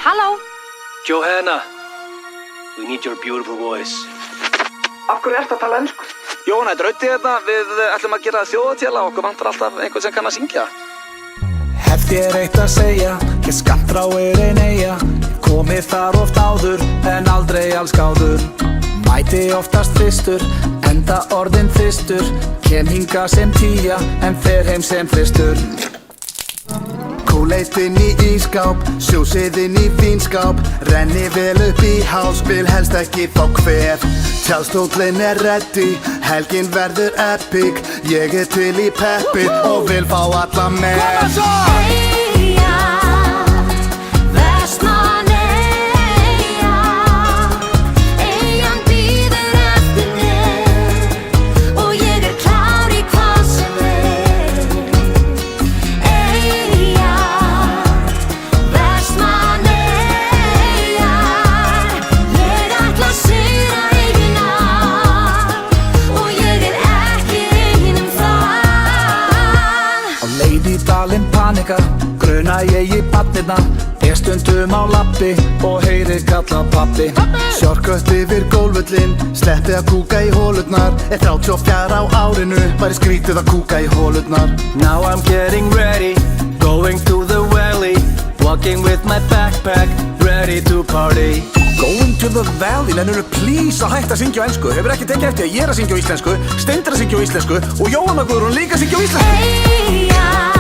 Halló? Johanna, we need your beautiful voice. Af hverju ertu að tala ensku? Jóhanna, þetta er Auddi hérna. Við ætlum að gera þjóðatíðarlag. Okkur vantar alltaf einhvern sem kann að syngja. Hef þér eitt að segja, ég Skattrá ein eyja. Komið þar oft áður, en aldrei allsgáður. Mæti oftast fyrstur, enda orðinn fyrstur. Kem hinga sem tía, en fer heim sem fyrstur. Kúleit inn í ískáp, sjósið inn í vínskáp. Renni vel upp í háls, vil helst ekki fá kvef. Tjálstóllinn ready, helgin verður epic. Ég til í peppið og vil fá alla með. Koma svo! Eyja, Vestmannaeyja. Eyjan bíður eftir mér og ég klár í hvað sem Eyja, Vestmannaeyja. Ég ætla að sigra eyjuna og ég ekki ein það. Á leið í dalinn panika, gruna ég í barnirna. Ég stundum á labbi og heyri kalla pabbi. Sjórkött yfir gólfullin, sleppið að kúka í hólurnar. 34 á árinu, væri skrítið að kúka í hólurnar. Now I'm getting ready, going to the valley. Walking with my backpack, ready to party. Going to the valley, nennirðu please að hætta að syngja á ensku. Hefur ekki tekið eftir að ég er að syngja á íslensku, Steindir að syngja á íslensku og Jóhanna Guðrún líka að syngja á íslensku. Eyja.